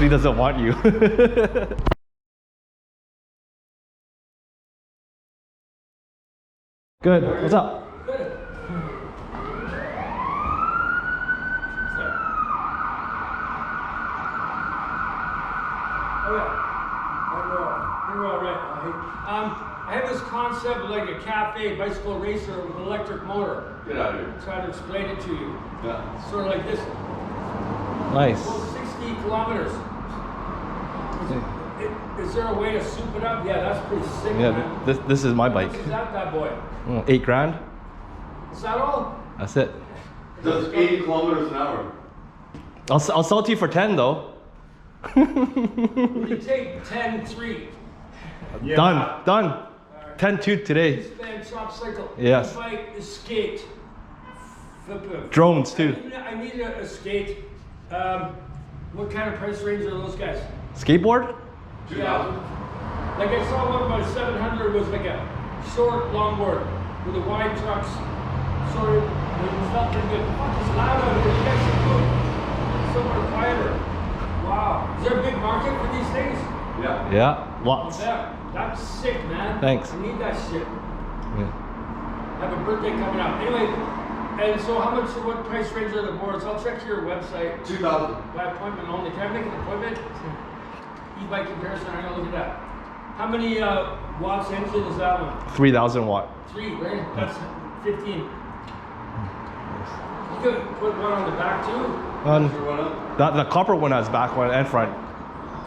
actually doesn't want you. Good. What's up? Good. Oh yeah. You're all right. I have this concept of like a cafe bicycle racer with an electric motor. Get out of here. Try to explain it to you. Yeah. Sort of like this. Nice. Well, 60 kilometers. Is there a way to soup it up? Yeah, that's pretty sick, Yeah, man. this is my How much bike. is that bad boy? 8 grand. Is that all? That's it. Does 80 kilometers an hour. I'll sell it to you for 10 though. Will you take 10-3? Yeah. Done. Right. 10-2 today. This band chop cycle. Yes. E-bike, is skate. Drones too. I need a skate. What kind of price range are those guys? Skateboard? 2,000. Like I saw one by 700 was like a short longboard with the wide trucks. Sort of, it felt pretty good. Fuck, it's loud out here. You guys should go somewhere quieter. Wow. Is there a big market for these things? Yeah. Yeah, lots. Yeah. That's sick, man. Thanks. I need that shit. Yeah. I have a birthday coming up. Anyway, and so how much, what price range are the boards? I'll check your website. 2,000. By appointment only. Can I make an appointment? E-bike comparison, I'm gonna look at that. How many watts engine is that one? 3,000 watt. 3, right? That's 15. You could put one on the back too? Sure, why not? The copper one has back one and front.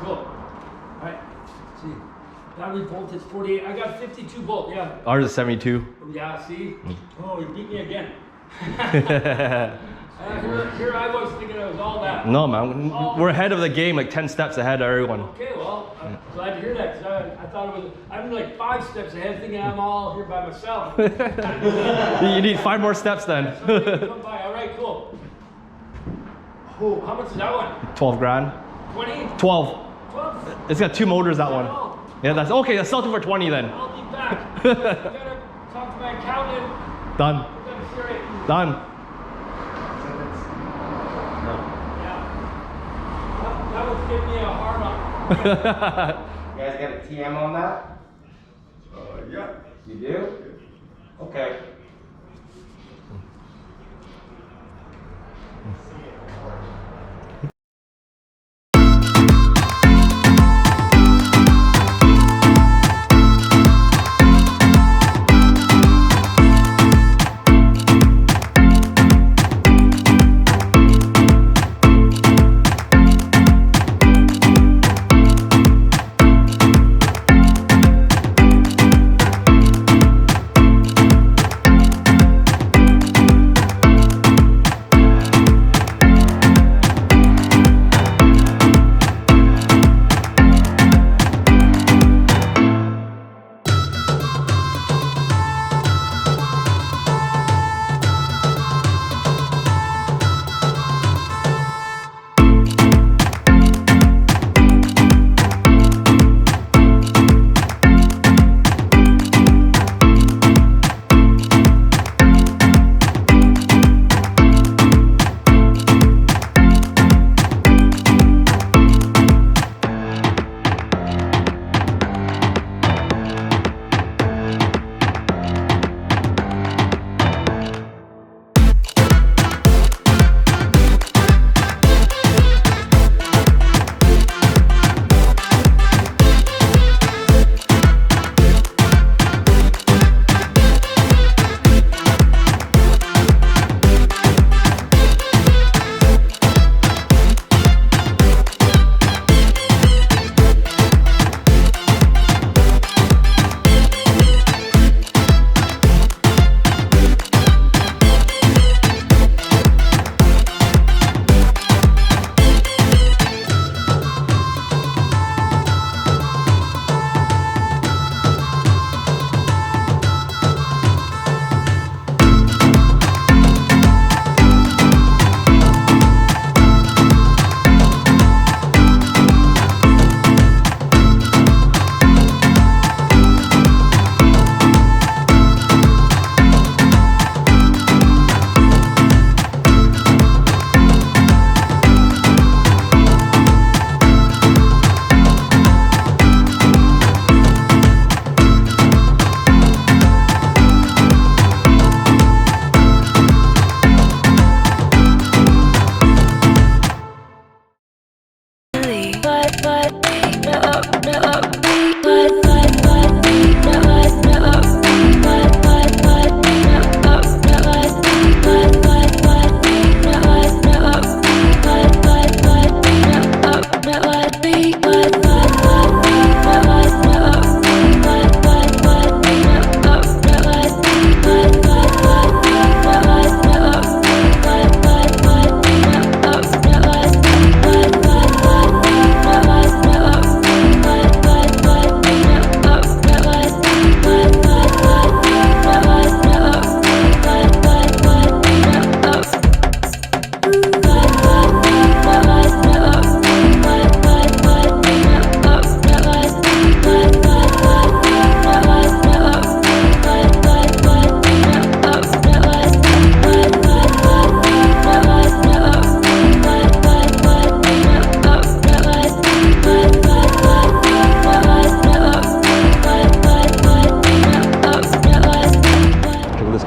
Cool. Alright, see. Battery voltage 48. I got 52 volt, yeah. Ours is 72. Yeah, see? Oh, you beat me again. Here I was thinking it was all that. No man, we're ahead of the game, like 10 steps ahead of everyone. Okay, well, I'm glad to hear that because I thought it was, I'm like 5 steps ahead thinking I'm all here by myself. You need 5 more steps then. Somebody come by. All right, cool. Oh, how much is that one? 12 grand. 20? 12. 12? It's got 2 motors, that one. Oh, Yeah, that's okay. Let's sell it for 20 then. I'll be back. I gotta talk to my accountant. Done. We gotta share it. Done. Yeah. That would give me a hard on. You guys got a TM on that? Yeah. You do? Okay.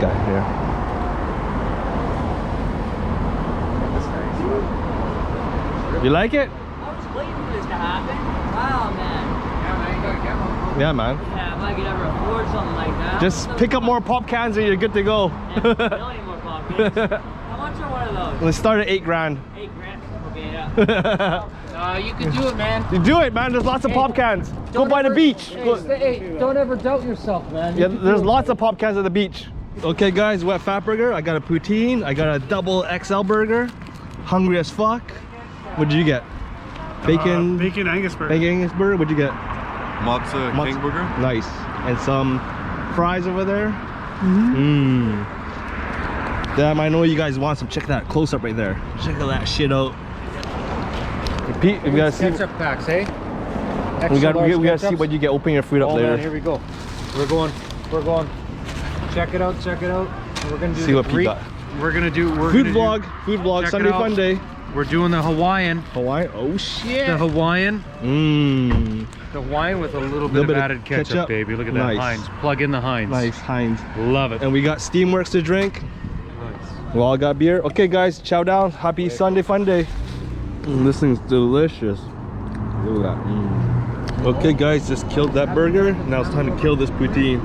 guy here. You like it? I was waiting for this to happen. Wow, man. Yeah, man. Yeah, if I could ever afford something like that. Just pick up more pop cans and you're good to go. Yeah, a million more pockets. How much are one of those? Let's start at 8 grand. 8 grand. Okay, yeah. You can do it, man. You do it, man. There's lots of pop cans. Go by the beach. Hey, don't ever doubt yourself, man. Yeah, there's lots of pop cans at the beach. Okay, guys, wet fat burger. I got a poutine. I got a double XL burger. Hungry as fuck. What did you get? Bacon. Bacon Angus burger. Bacon Angus burger. What'd you get? Matzo King Burger. Nice. And some fries over there. Mmm. Damn, I know you guys want some. Check that close up right there. Check that shit out. Pete, we gotta see. Ketchup packs, hey? We gotta see what you get. Open your food up Oh later. man, here we go. We're going. Check it out. We're gonna do See what Pete got. We're gonna do Food vlog. check Sunday it out. fun day. We're doing the Hawaiian. Hawaii. Oh shit. The Hawaiian. Mmm. The Hawaiian with a little Little bit bit of of added ketchup, ketchup. baby. Look at that Nice. Heinz. Plug in the Heinz. Nice, Heinz. Love it. And we got Steamworks to drink. Nice. We all got beer. Okay, guys, chow down. Happy Sunday fun day. This thing's delicious. Look at that. Okay, guys, just killed that burger. Now it's time to kill this poutine.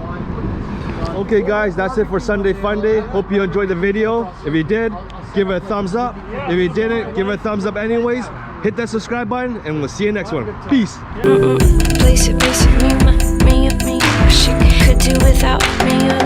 Okay, guys, that's it for Sunday fun day. Hope you enjoyed the video. If you did, give it a thumbs up. If you didn't, give it a thumbs up anyways. Hit that subscribe button, and we'll see you next one. Peace. Place it, me, she could do without me.